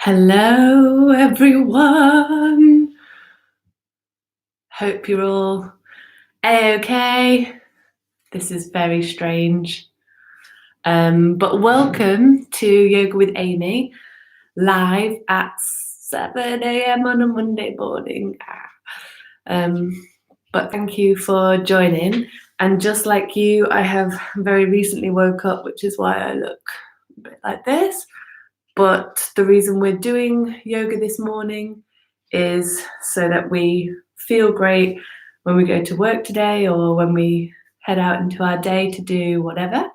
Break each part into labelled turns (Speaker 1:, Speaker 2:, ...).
Speaker 1: Hello, everyone. Hope you're all A-okay. This is very strange. But welcome to Yoga with Amy, live at 7 a.m. on a Monday morning. But thank you for joining. And just like you, I have very recently woke up, which is why I look a bit like this. But the reason we're doing yoga this morning is so that we feel great when we go to work today or when we head out into our day to do whatever.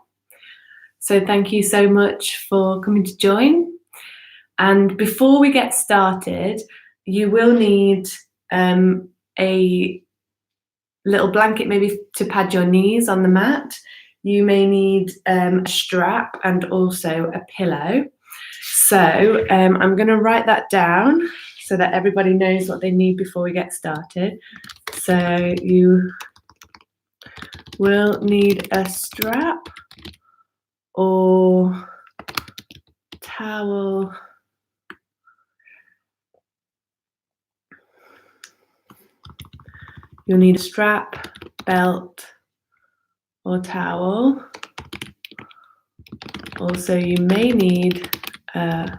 Speaker 1: So thank you so much for coming to join. And before we get started, you will need a little blanket maybe to pad your knees on the mat. You may need a strap and also a pillow. So I'm going to write that down so that everybody knows what they need before we get started. So you will need a strap or towel. You'll need a strap, belt, or towel. Also, you may need a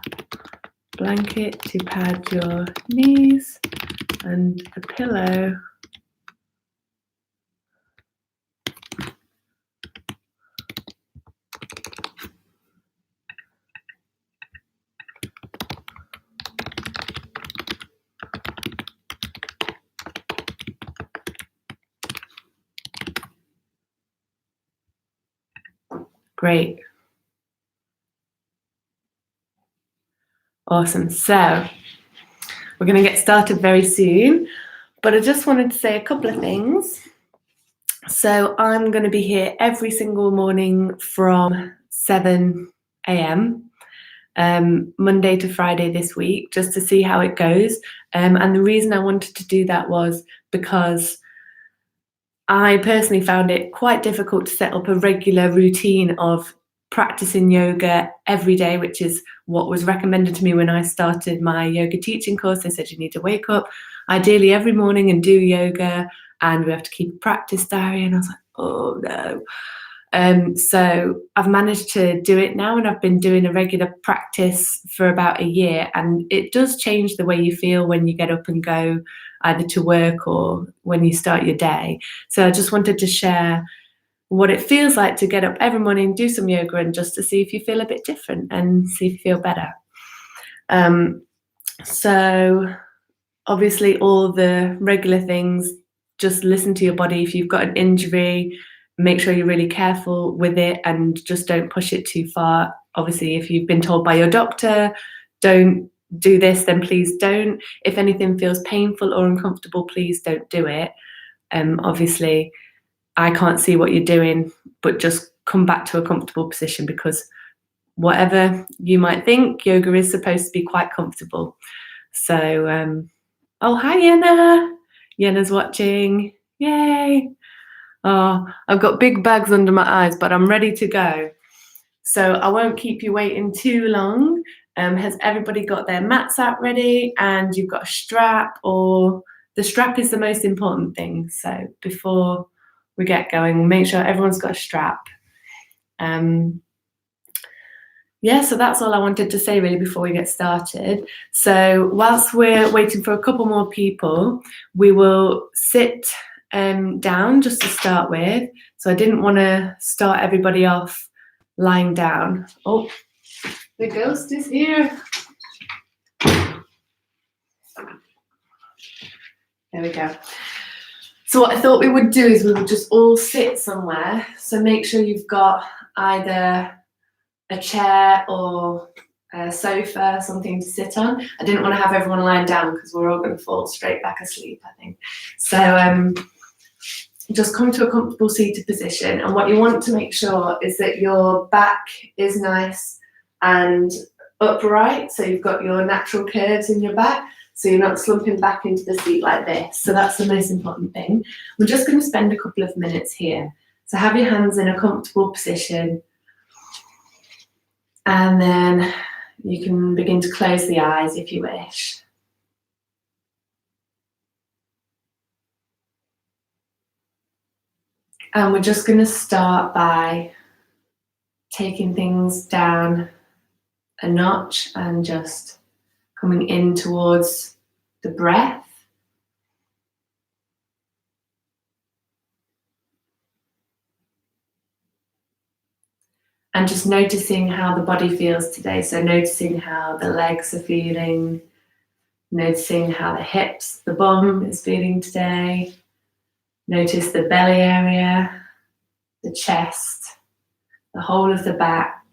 Speaker 1: blanket to pad your knees and a pillow. Great. Awesome. So we're going to get started very soon, but I just wanted to say a couple of things. So I'm going to be here every single morning from 7 a.m. Monday to Friday this week, just to see how it goes. And the reason I wanted to do that was because I personally found it quite difficult to set up a regular routine of practicing yoga every day, which is what was recommended to me when I started my yoga teaching course. They said you need to wake up ideally every morning and do yoga, and we have to keep a practice diary. And I was like, oh no. So I've managed to do it now, and I've been doing a regular practice for about a year, and it does change the way you feel when you get up and go either to work or when you start your day. So I just wanted to share what it feels like to get up every morning, do some yoga, and just to see if you feel a bit different and see if you feel better. So obviously all the regular things, just listen to your body. If you've got an injury, make sure you're really careful with it and just don't push it too far. Obviously, if you've been told by your doctor, don't do this, then please don't. If anything feels painful or uncomfortable, please don't do it. Obviously, I can't see what you're doing, but just come back to a comfortable position, because whatever you might think, yoga is supposed to be quite comfortable. So, oh, hi, Yenna. Yenna's watching. Yay. Oh, I've got big bags under my eyes, but I'm ready to go. So I won't keep you waiting too long. Has everybody got their mats out ready? And you've got a strap, or the strap is the most important thing. So before we get going, we'll make sure everyone's got a strap. Yeah, so that's all I wanted to say really before we get started. So whilst we're waiting for a couple more people, we will sit down just to start with. So I didn't want to start everybody off lying down. Oh, the ghost is here. There we go. So what I thought we would do is we would just all sit somewhere. So make sure you've got either a chair or a sofa, something to sit on. I didn't want to have everyone lying down because we're all going to fall straight back asleep, I think. So just come to a comfortable seated position, and what you want to make sure is that your back is nice and upright, so you've got your natural curves in your back, so you're not slumping back into the seat like this. So that's the most important thing. We're just going to spend a couple of minutes here. So have your hands in a comfortable position, and then You can begin to close the eyes if you wish. And we're just going to start by taking things down a notch and just coming in towards the breath. And just noticing how the body feels today. So noticing how the legs are feeling, noticing how the hips, the bum is feeling today. Notice the belly area, the chest, the whole of the back.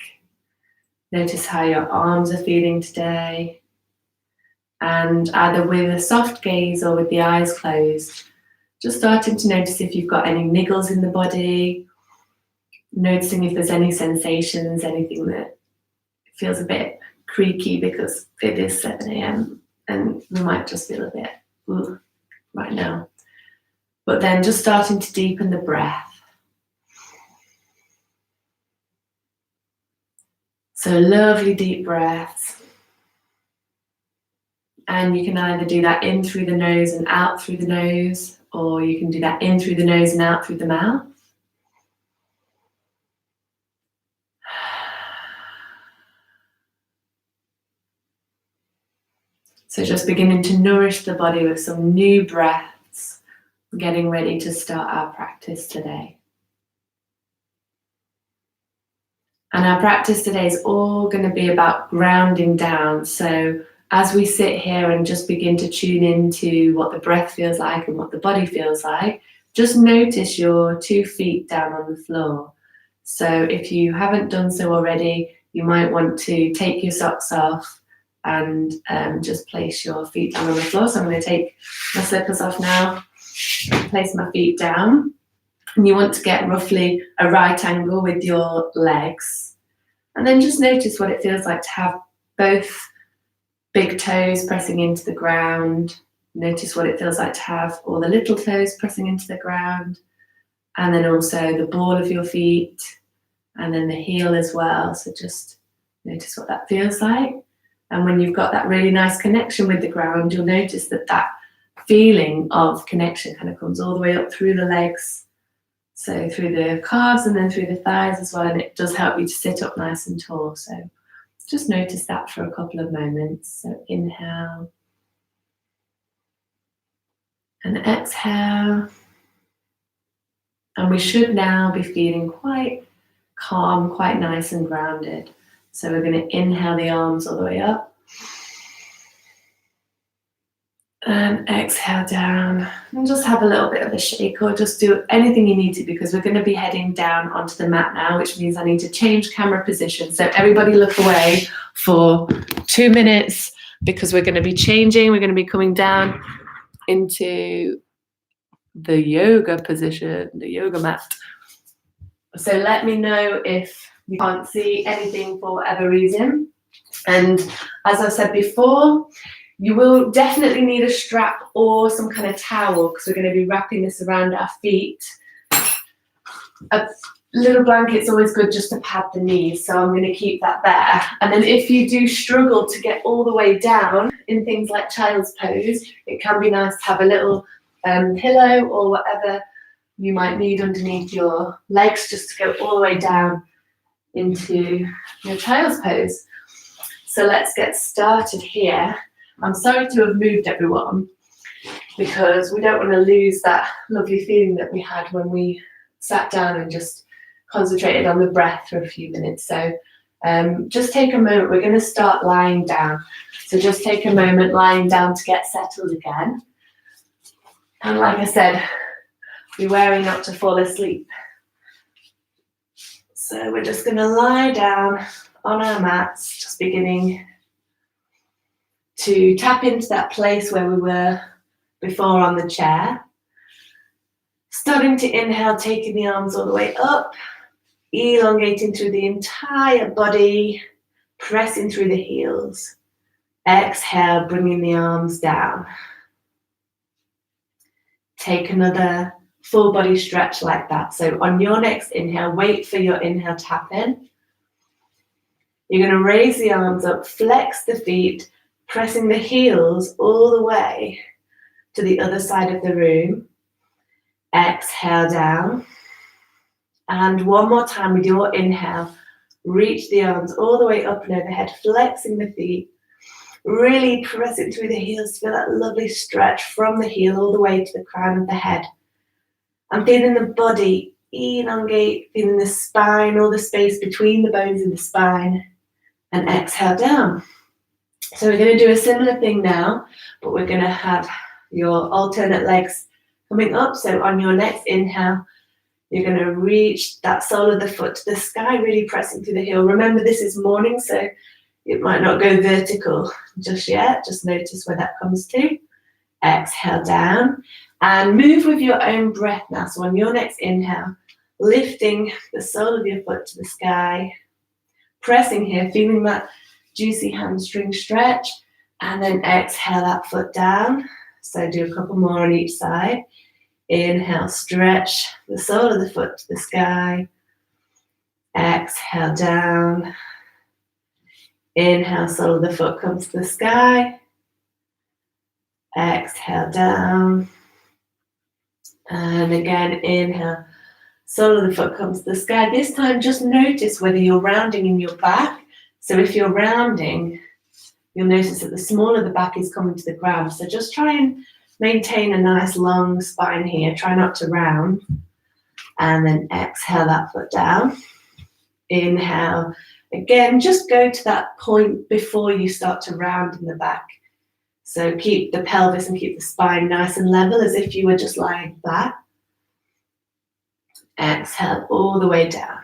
Speaker 1: Notice how your arms are feeling today. And either with a soft gaze or with the eyes closed, just starting to notice if you've got any niggles in the body, noticing if there's any sensations, anything that feels a bit creaky because it is 7 a.m. and we might just feel a bit right now. But then just starting to deepen the breath. So lovely deep breaths. And you can either do that in through the nose and out through the nose, or you can do that in through the nose and out through the mouth. So just beginning to nourish the body with some new breaths, getting ready to start our practice today. And our practice today is all going to be about grounding down. So as we sit here and just begin to tune into what the breath feels like and what the body feels like, just notice your 2 feet down on the floor. So if you haven't done so already, you might want to take your socks off and just place your feet down on the floor. So I'm going to take my slippers off now, place my feet down. And you want to get roughly a right angle with your legs. And then just notice what it feels like to have both big toes pressing into the ground. Notice what it feels like to have all the little toes pressing into the ground. And then also the ball of your feet. And then the heel as well. So just notice what that feels like. And when you've got that really nice connection with the ground, you'll notice that that feeling of connection kind of comes all the way up through the legs. So through the calves and then through the thighs as well, and it does help you to sit up nice and tall. So just notice that for a couple of moments. So inhale and exhale. And we should now be feeling quite calm, quite nice and grounded. So we're going to inhale the arms all the way up. And exhale down, and just have a little bit of a shake, or just do anything you need to, because we're going to be heading down onto the mat now, which means I need to change camera position. So everybody look away for 2 minutes, because we're going to be changing. We're going to be coming down into the yoga position, the yoga mat. So let me know if you can't see anything for whatever reason. And as I said before, you will definitely need a strap or some kind of towel, because we're going to be wrapping this around our feet. A little blanket's always good just to pad the knees, so I'm going to keep that there. And then if you do struggle to get all the way down in things like child's pose, it can be nice to have a little pillow or whatever you might need underneath your legs, just to go all the way down into your child's pose. So let's get started here. I'm sorry to have moved everyone, because we don't want to lose that lovely feeling that we had when we sat down and just concentrated on the breath for a few minutes. So just take a moment. We're going to start lying down. So just take a moment lying down to get settled again. And like I said, be wary not to fall asleep. So we're just going to lie down on our mats, just beginning to tap into that place where we were before on the chair. Starting to inhale, taking the arms all the way up, elongating through the entire body, pressing through the heels. Exhale, bringing the arms down. Take another full body stretch like that. So on your next inhale, wait for your inhale to happen. You're going to raise the arms up, flex the feet, pressing the heels all the way to the other side of the room. Exhale down. And one more time with your inhale, reach the arms all the way up and overhead, flexing the feet. Really press it through the heels, feel that lovely stretch from the heel all the way to the crown of the head. I'm feeling the body elongate, feeling the spine, all the space between the bones in the spine. And exhale down. So we're going to do a similar thing now, but we're going to have your alternate legs coming up. So on your next inhale, you're going to reach that sole of the foot to the sky, really pressing through the heel. Remember, this is morning, so it might not go vertical just yet. Just notice where that comes to. Exhale down and move with your own breath now. So on your next inhale, lifting the sole of your foot to the sky, pressing here, feeling that juicy hamstring stretch, and then exhale that foot down. So do a couple more on each side. Inhale, stretch the sole of the foot to the sky. Exhale down. Inhale, sole of the foot comes to the sky. Exhale down. And again, inhale, sole of the foot comes to the sky. This time, just notice whether you're rounding in your back. So if you're rounding, you'll notice that the smaller the back is coming to the ground. So just try and maintain a nice long spine here. Try not to round. And then exhale that foot down. Inhale. Again, just go to that point before you start to round in the back. So keep the pelvis and keep the spine nice and level as if you were just lying flat. Exhale all the way down.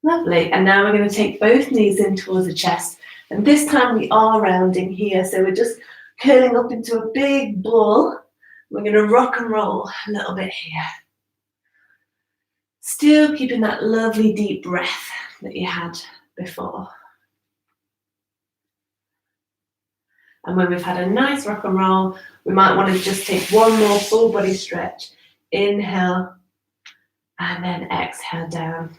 Speaker 1: Lovely. And now we're going to take both knees in towards the chest. And this time we are rounding here. So we're just curling up into a big ball. We're going to rock and roll a little bit here. Still keeping that lovely deep breath that you had before. And when we've had a nice rock and roll, we might want to just take one more full body stretch. Inhale and then exhale down.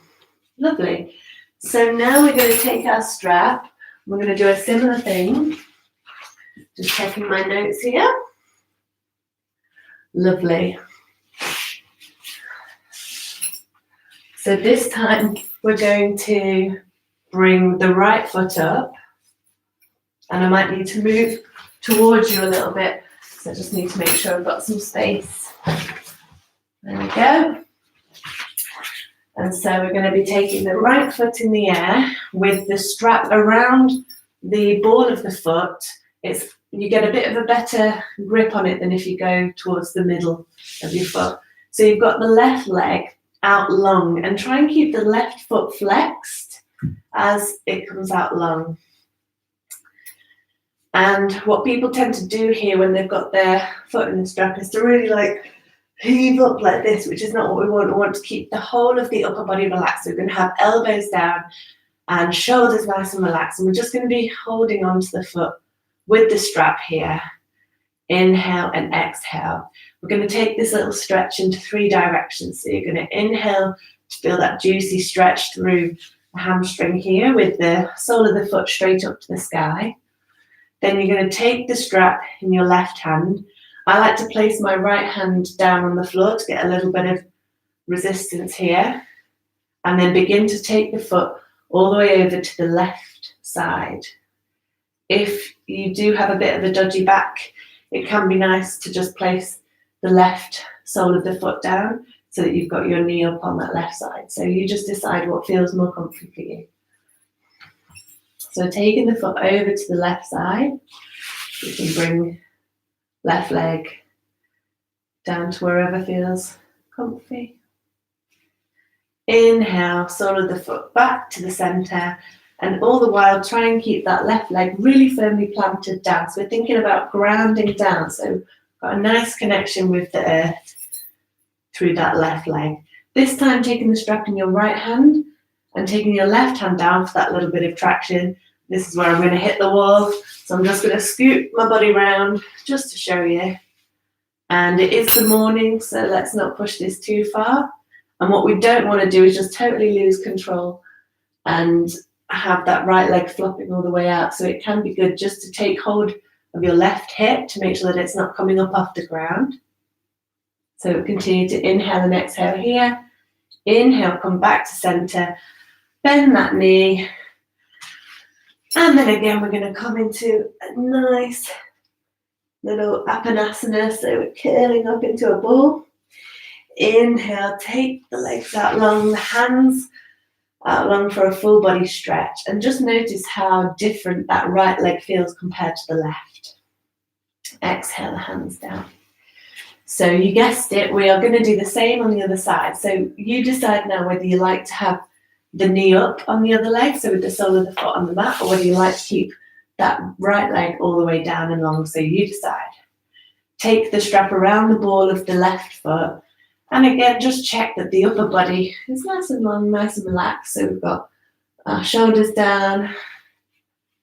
Speaker 1: Lovely. So now we're going to take our strap. We're going to do a similar thing. Just checking my notes here. Lovely. So this time we're going to bring the right foot up, and I might need to move towards you a little bit, so I just need to make sure I've got some space. There we go. And so we're going to be taking the right foot in the air with the strap around the ball of the foot. You get a bit of a better grip on it than if you go towards the middle of your foot. So you've got the left leg out long, and try and keep the left foot flexed as it comes out long. And what people tend to do here when they've got their foot in the strap is to really heave up like this, which is not what we want. We want to keep the whole of the upper body relaxed. So we're going to have elbows down and shoulders nice and relaxed. And we're just going to be holding onto the foot with the strap here. Inhale and exhale. We're going to take this little stretch into 3 directions. So you're going to inhale to feel that juicy stretch through the hamstring here with the sole of the foot straight up to the sky. Then you're going to take the strap in your left hand. I like to place my right hand down on the floor to get a little bit of resistance here. And then begin to take the foot all the way over to the left side. If you do have a bit of a dodgy back, it can be nice to just place the left sole of the foot down so that you've got your knee up on that left side. So you just decide what feels more comfy for you. So taking the foot over to the left side, you can bring left leg down to wherever feels comfy. Inhale, sole of the foot back to the center, and all the while try and keep that left leg really firmly planted down. So we're thinking about grounding down. So got a nice connection with the earth through that left leg. This time taking the strap in your right hand and taking your left hand down for that little bit of traction. This is where I'm going to hit the wall. So I'm just going to scoot my body round just to show you. And it is the morning, so let's not push this too far. And what we don't want to do is just totally lose control and have that right leg flopping all the way out. So it can be good just to take hold of your left hip to make sure that it's not coming up off the ground. So continue to inhale and exhale here. Inhale, come back to center, bend that knee. And then again, we're going to come into a nice little Apanasana. So we're curling up into a ball. Inhale, take the legs out long, the hands out long for a full body stretch. And just notice how different that right leg feels compared to the left. Exhale, the hands down. So you guessed it, we are going to do the same on the other side. So you decide now whether you like to have the knee up on the other leg, so with the sole of the foot on the mat, or whether you like to keep that right leg all the way down and long. So you decide. Take the strap around the ball of the left foot. And again, just check that the upper body is nice and long, nice and relaxed. So we've got our shoulders down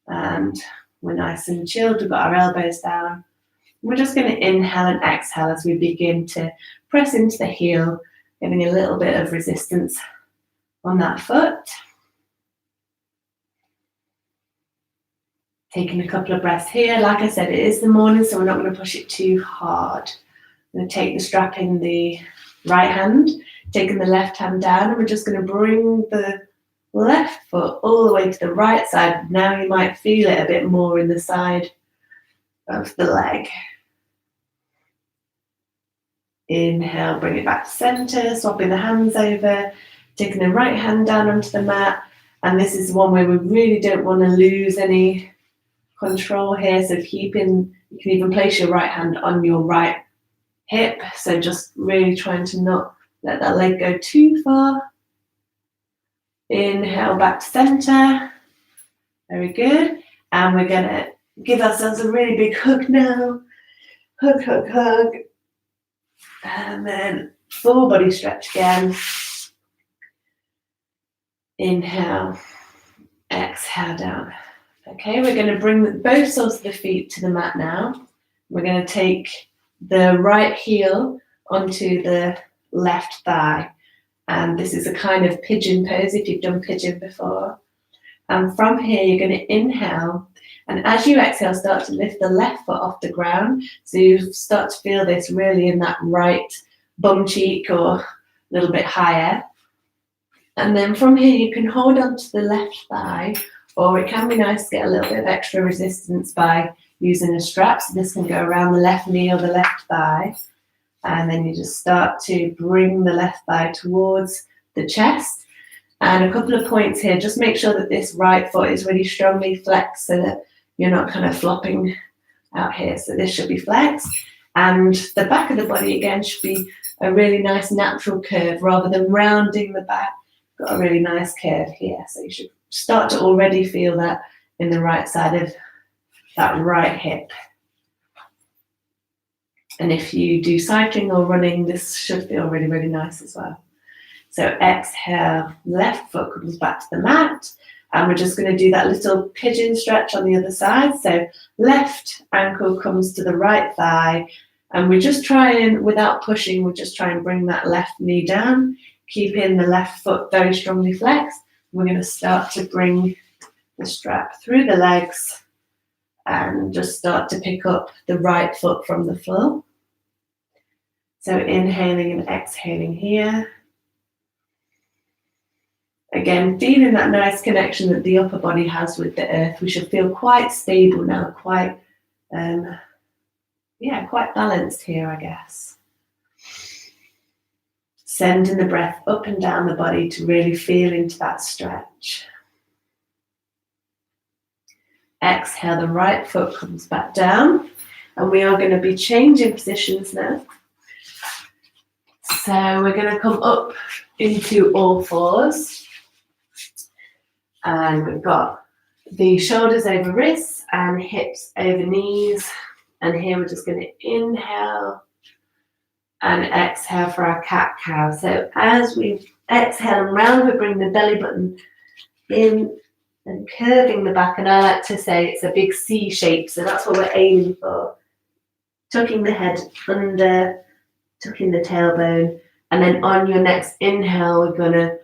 Speaker 1: and we're nice and chilled. We've got our elbows down. We're just going to inhale and exhale as we begin to press into the heel, getting a little bit of resistance on that foot. Taking a couple of breaths here. Like I said, it is the morning, so we're not going to push it too hard. I'm going to take the strap in the right hand, taking the left hand down, and we're just going to bring the left foot all the way to the right side. Now you might feel it a bit more in the side of the leg. Inhale, bring it back to center, swapping the hands over, taking the right hand down onto the mat. And this is one where we really don't want to lose any control here. So you can even place your right hand on your right hip. So just really trying to not let that leg go too far. Inhale, back to center. Very good. And we're going to give ourselves a really big hug now. Hug, hug, hug. And then full body stretch again. Inhale, exhale down. Okay, we're going to bring both soles of the feet to the mat now. We're going to take the right heel onto the left thigh. And this is a kind of pigeon pose if you've done pigeon before. And from here, you're going to inhale. And as you exhale, start to lift the left foot off the ground. So you start to feel this really in that right bum cheek or a little bit higher. And then from here, you can hold on to the left thigh, or it can be nice to get a little bit of extra resistance by using a strap. So this can go around the left knee or the left thigh. And then you just start to bring the left thigh towards the chest. And a couple of points here, just make sure that this right foot is really strongly flexed so that you're not kind of flopping out here. So this should be flexed. And the back of the body, again, should be a really nice natural curve rather than rounding the back. Got a really nice curve here. So you should start to already feel that in the right side of that right hip. And if you do cycling or running, this should feel really, really nice as well. So exhale, left foot comes back to the mat. And we're just going to do that little pigeon stretch on the other side. So left ankle comes to the right thigh. And we just try and, without pushing, we just try and bring that left knee down, keeping the left foot very strongly flexed. We're going to start to bring the strap through the legs and just start to pick up the right foot from the floor. So inhaling and exhaling here. Again, feeling that nice connection that the upper body has with the earth. We should feel quite stable now, quite balanced here, I guess. Sending the breath up and down the body to really feel into that stretch. Exhale, the right foot comes back down. And we are going to be changing positions now. So we're going to come up into all fours. And we've got the shoulders over wrists and hips over knees. And here we're just going to inhale and exhale for our cat-cow. So as we exhale and round, we bring the belly button in and curving the back. And I like to say it's a big C shape. So that's what we're aiming for. Tucking the head under, tucking the tailbone. And then on your next inhale, we're going to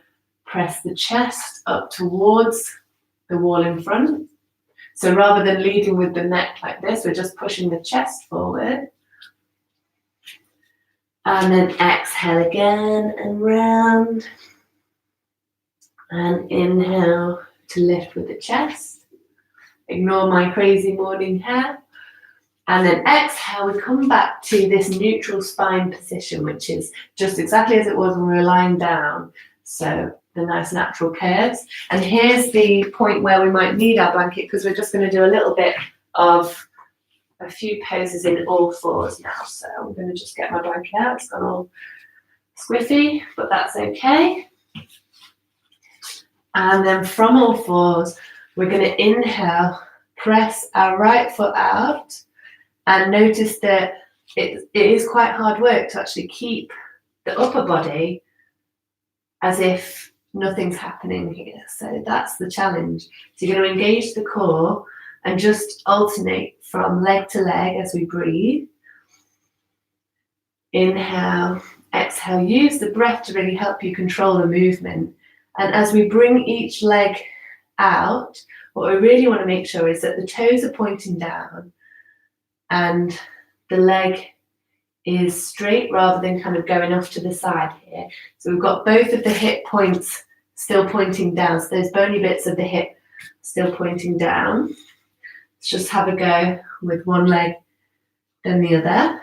Speaker 1: press the chest up towards the wall in front. So rather than leading with the neck like this, we're just pushing the chest forward. And then exhale again and round. And inhale to lift with the chest. Ignore my crazy morning hair. And then exhale, we come back to this neutral spine position, which is just exactly as it was when we were lying down. So the nice natural curves. And here's the point where we might need our blanket, because we're just going to do a little bit of a few poses in all fours now. So I'm going to just get my blanket out. It's gone all squiffy, but that's okay. And then from all fours, we're going to inhale, press our right foot out, and notice that it is quite hard work to actually keep the upper body as if nothing's happening here. So that's the challenge. So you're going to engage the core and just alternate from leg to leg as we breathe. Inhale, exhale. Use the breath to really help you control the movement. And as we bring each leg out, what we really want to make sure is that the toes are pointing down and the leg is straight rather than kind of going off to the side here. So we've got both of the hip points still pointing down. So those bony bits of the hip still pointing down. Let's just have a go with one leg, then the other.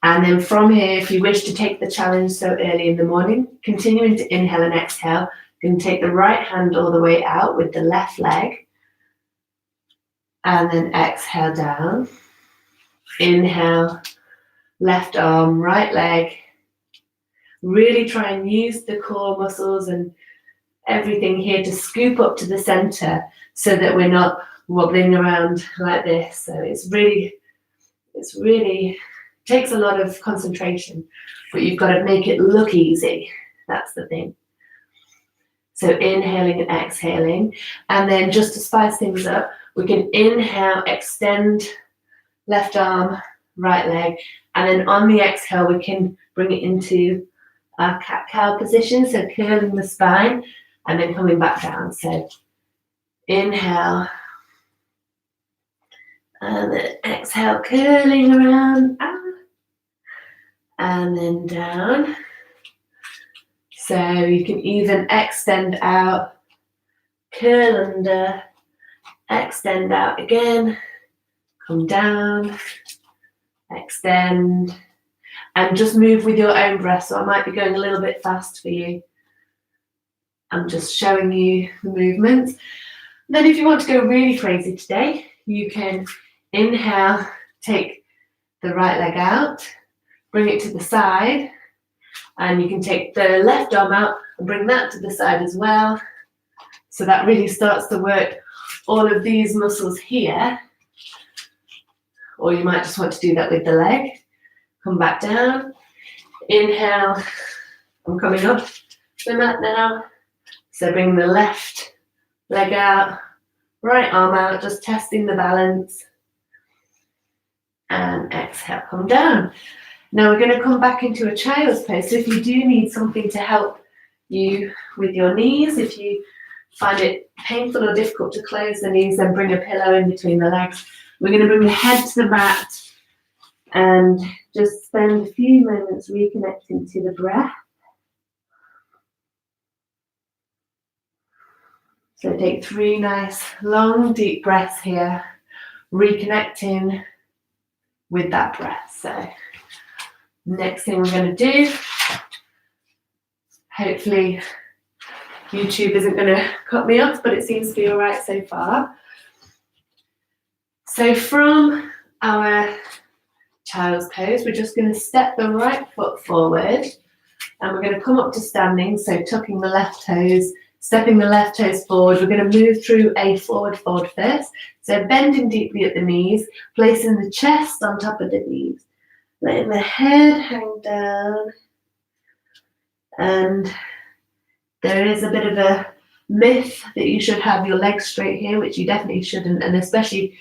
Speaker 1: And then from here, if you wish to take the challenge so early in the morning, continuing to inhale and exhale, you can take the right hand all the way out with the left leg. And then exhale down. Inhale, left arm, right leg. Really try and use the core muscles and everything here to scoop up to the center so that we're not wobbling around like this. So it's really takes a lot of concentration, but you've got to make it look easy. That's the thing. So inhaling and exhaling. And then just to spice things up, we can inhale, extend left arm, right leg. And then on the exhale, we can bring it into our cat-cow position. So curling the spine and then coming back down. So inhale. And then exhale, curling around. And then down. So you can even extend out, curl under, extend out again, come down, extend, and just move with your own breath. So I might be going a little bit fast for you. I'm just showing you the movements. Then if you want to go really crazy today, you can inhale, take the right leg out, bring it to the side, and you can take the left arm out and bring that to the side as well. So that really starts to work all of these muscles here. Or you might just want to do that with the leg. Come back down. Inhale. I'm coming up the mat now. So bring the left leg out, right arm out, just testing the balance. And exhale, come down. Now we're going to come back into a child's pose. So if you do need something to help you with your knees, if you find it painful or difficult to close the knees, then bring a pillow in between the legs. We're going to bring the head to the mat and just spend a few moments reconnecting to the breath. So take 3 nice, long, deep breaths here, reconnecting with that breath. So next thing we're going to do, hopefully YouTube isn't going to cut me off, but it seems to be all right so far. So from our child's pose, we're just going to step the right foot forward and we're going to come up to standing, so tucking the left toes, stepping the left toes forward. We're going to move through a forward fold first. So bending deeply at the knees, placing the chest on top of the knees, letting the head hang down. And there is a bit of a myth that you should have your legs straight here, which you definitely shouldn't, and especially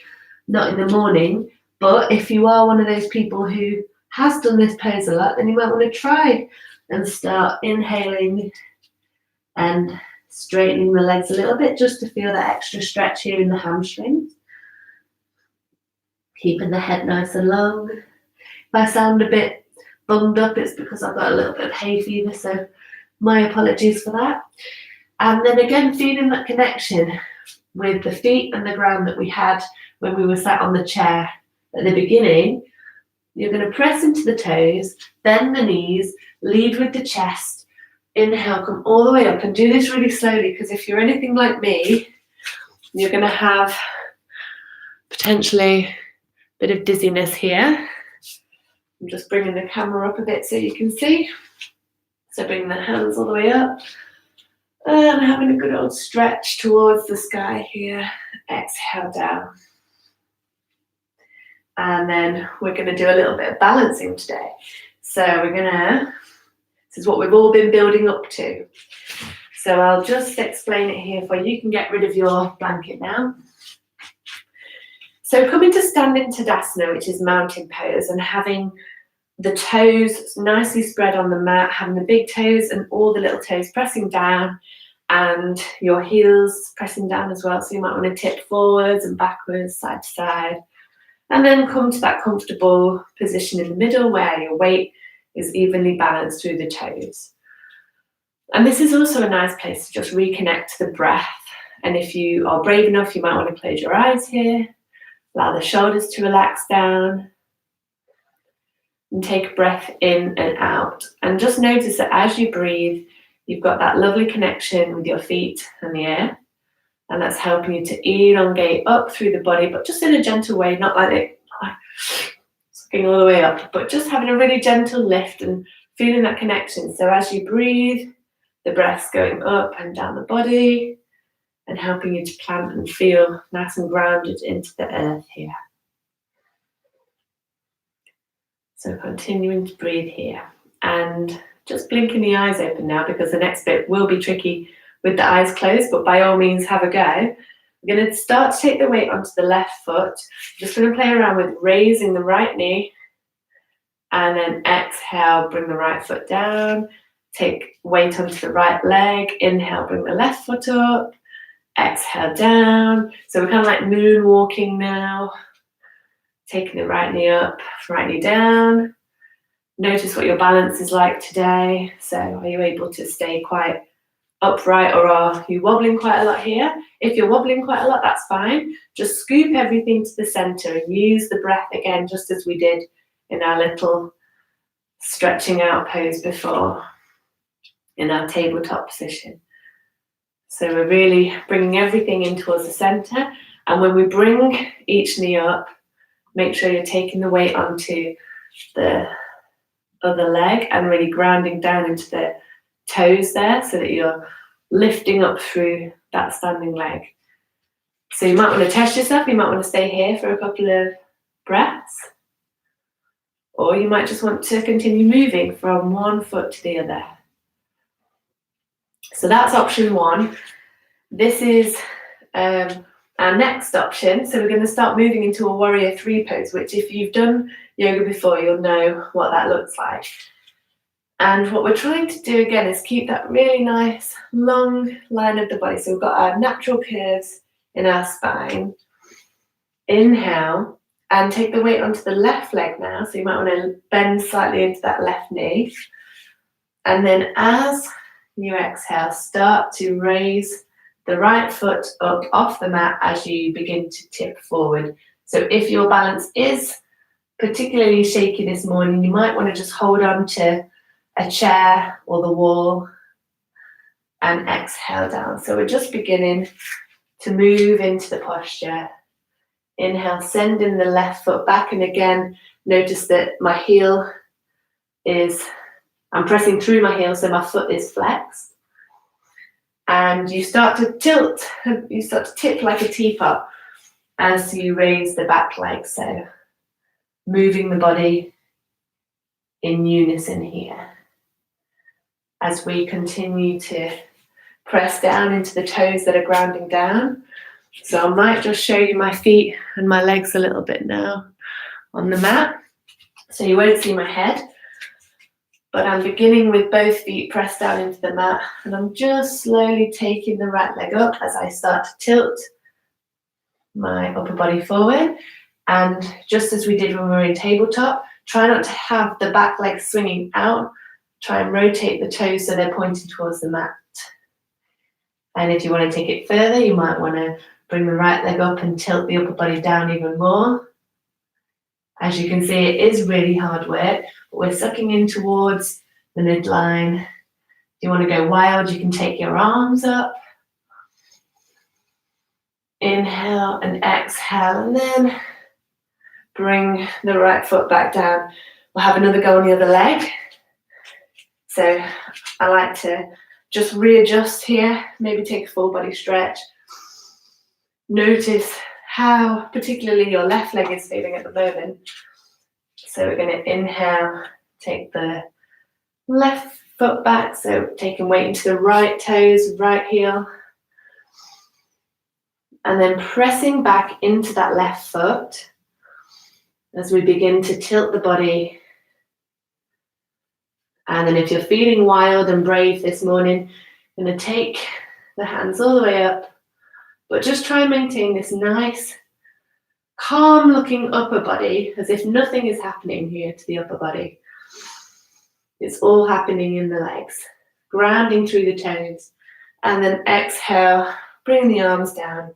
Speaker 1: not in the morning. But if you are one of those people who has done this pose a lot, then you might want to try and start inhaling and Straightening the legs a little bit just to feel that extra stretch here in the hamstrings. Keeping the head nice and long. If I sound a bit bunged up, it's because I've got a little bit of hay fever, so my apologies for that. And then again, feeling that connection with the feet and the ground that we had when we were sat on the chair at the beginning. You're going to press into the toes, bend the knees, lead with the chest. Inhale, come all the way up, and do this really slowly, because if you're anything like me, you're going to have potentially a bit of dizziness here. I'm just bringing the camera up a bit so you can see. So bring the hands all the way up and having a good old stretch towards the sky here. Exhale down. And then we're going to do a little bit of balancing today. So this is what we've all been building up to. So I'll just explain it here for you. You can get rid of your blanket now. So coming to standing Tadasana, which is mountain pose, and having the toes nicely spread on the mat, having the big toes and all the little toes pressing down, and your heels pressing down as well. So you might want to tip forwards and backwards, side to side. And then come to that comfortable position in the middle where your weight is evenly balanced through the toes. And this is also a nice place to just reconnect to the breath. And if you are brave enough, you might want to close your eyes here. Allow the shoulders to relax down. And take a breath in and out. And just notice that as you breathe, you've got that lovely connection with your feet and the air. And that's helping you to elongate up through the body, but just in a gentle way, not like it sucking all the way up, but just having a really gentle lift and feeling that connection. So as you breathe, the breath's going up and down the body and helping you to plant and feel nice and grounded into the earth here. So continuing to breathe here and just blinking the eyes open now, because the next bit will be tricky with the eyes closed, but by all means have a go. We're going to start to take the weight onto the left foot. Just going to play around with raising the right knee, and then exhale, bring the right foot down. Take weight onto the right leg. Inhale, bring the left foot up. Exhale, down. So we're kind of like moonwalking now. Taking the right knee up, right knee down. Notice what your balance is like today. So are you able to stay quite upright, or are you wobbling quite a lot here? If you're wobbling quite a lot, that's fine. Just scoop everything to the center and use the breath again, just as we did in our little stretching out pose before in our tabletop position. So we're really bringing everything in towards the center. And when we bring each knee up, make sure you're taking the weight onto the other leg and really grounding down into the toes there, so that you're lifting up through that standing leg. So you might want to test yourself. You might want to stay here for a couple of breaths, or you might just want to continue moving from one foot to the other. So that's option one. This is our next option. So we're going to start moving into a warrior three pose, which if you've done yoga before, you'll know what that looks like. And what we're trying to do again is keep that really nice long line of the body. So we've got our natural curves in our spine. Inhale and take the weight onto the left leg now. So you might want to bend slightly into that left knee. And then as you exhale, start to raise the right foot up off the mat as you begin to tip forward. So if your balance is particularly shaky this morning, you might want to just hold on to a chair or the wall and exhale down. So we're just beginning to move into the posture. Inhale, sending the left foot back, and again notice that my heel is, I'm pressing through my heel, so my foot is flexed. And you start to tilt, you start to tip like a teapot as you raise the back leg. So moving the body in unison here as we continue to press down into the toes that are grounding down. So I might just show you my feet and my legs a little bit now on the mat. So you won't see my head. But I'm beginning with both feet pressed down into the mat, and I'm just slowly taking the right leg up as I start to tilt my upper body forward. And just as we did when we were in tabletop, try not to have the back leg swinging out. Try and rotate the toes so they're pointing towards the mat. And if you want to take it further, you might want to bring the right leg up and tilt the upper body down even more. As you can see, it is really hard work, but we're sucking in towards the midline. If you want to go wild, you can take your arms up. Inhale and exhale, and then bring the right foot back down. We'll have another go on the other leg. So I like to just readjust here, maybe take a full body stretch. Notice how particularly your left leg is feeling at the moment. So we're going to inhale, take the left foot back, so taking weight into the right toes, right heel. And then pressing back into that left foot as we begin to tilt the body. And then if you're feeling wild and brave this morning, you're going to take the hands all the way up, but just try and maintain this nice, calm looking upper body, as if nothing is happening here to the upper body. It's all happening in the legs, grounding through the toes. And then exhale, bring the arms down.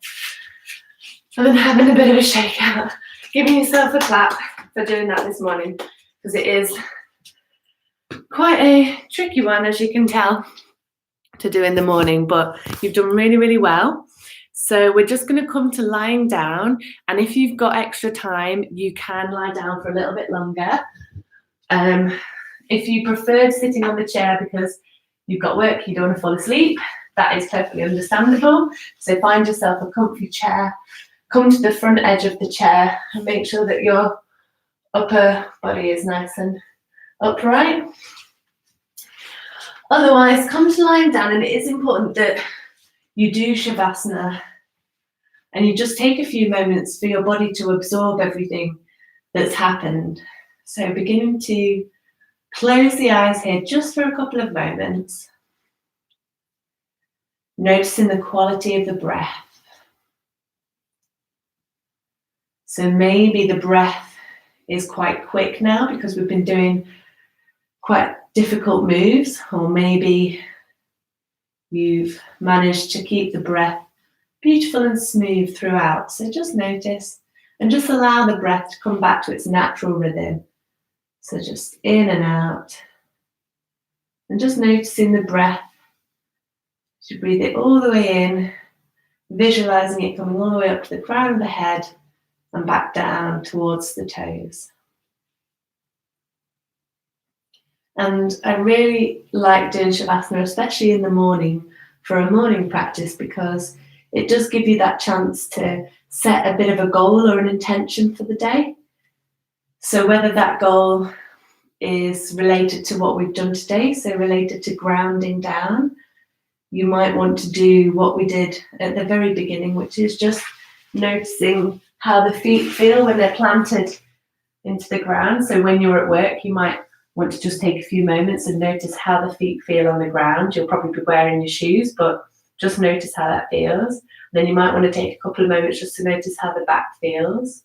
Speaker 1: And then having a bit of a shake out. Giving yourself a clap for doing that this morning, because it is quite a tricky one, as you can tell, to do in the morning, but you've done really, really well. So we're just going to come to lying down, and if you've got extra time, you can lie down for a little bit longer. If you preferred sitting on the chair because you've got work, you don't want to fall asleep, that is perfectly understandable. So find yourself a comfy chair, come to the front edge of the chair and make sure that your upper body is nice and upright. Otherwise, come to lying down, and it is important that you do Shavasana and you just take a few moments for your body to absorb everything that's happened. So beginning to close the eyes here just for a couple of moments. Noticing the quality of the breath. So maybe the breath is quite quick now because we've been doing quite difficult moves, or maybe you've managed to keep the breath beautiful and smooth throughout. So just notice and just allow the breath to come back to its natural rhythm. So just in and out. And just noticing the breath. You breathe it all the way in, visualizing it coming all the way up to the crown of the head and back down towards the toes. And I really like doing Shavasana, especially in the morning, for a morning practice, because it does give you that chance to set a bit of a goal or an intention for the day. So whether that goal is related to what we've done today, so related to grounding down, you might want to do what we did at the very beginning, which is just noticing how the feet feel when they're planted into the ground. So when you're at work, you might want to just take a few moments and notice how the feet feel on the ground. You'll probably be wearing your shoes, but just notice how that feels. Then you might want to take a couple of moments just to notice how the back feels.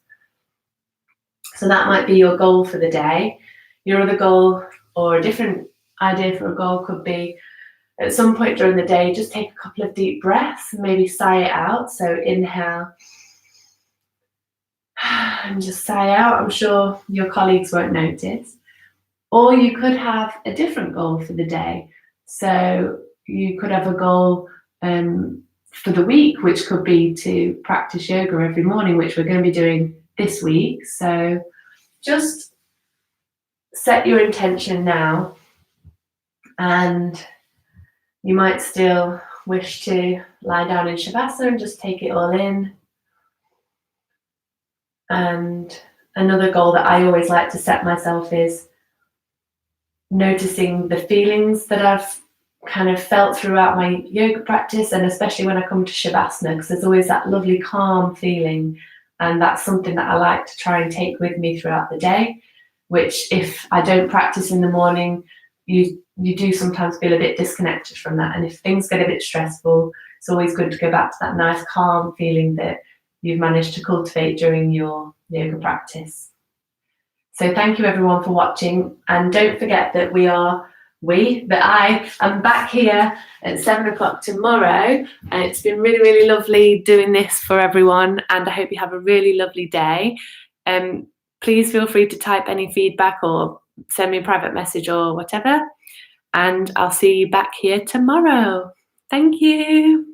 Speaker 1: So that might be your goal for the day. Your other goal, or a different idea for a goal, could be at some point during the day, just take a couple of deep breaths and maybe sigh it out. So inhale and just sigh out. I'm sure your colleagues won't notice. Or you could have a different goal for the day. So you could have a goal for the week, which could be to practice yoga every morning, which we're going to be doing this week. So just set your intention now, and you might still wish to lie down in Shavasana and just take it all in. And another goal that I always like to set myself is noticing the feelings that I've kind of felt throughout my yoga practice, and especially when I come to Shavasana, because there's always that lovely calm feeling, and that's something that I like to try and take with me throughout the day, which if I don't practice in the morning, you do sometimes feel a bit disconnected from that. And if things get a bit stressful, it's always good to go back to that nice calm feeling that you've managed to cultivate during your yoga practice. So thank you everyone for watching, and don't forget that I am back here at 7 o'clock tomorrow, and it's been really, really lovely doing this for everyone, and I hope you have a really lovely day. Please feel free to type any feedback or send me a private message or whatever, and I'll see you back here tomorrow. Thank you.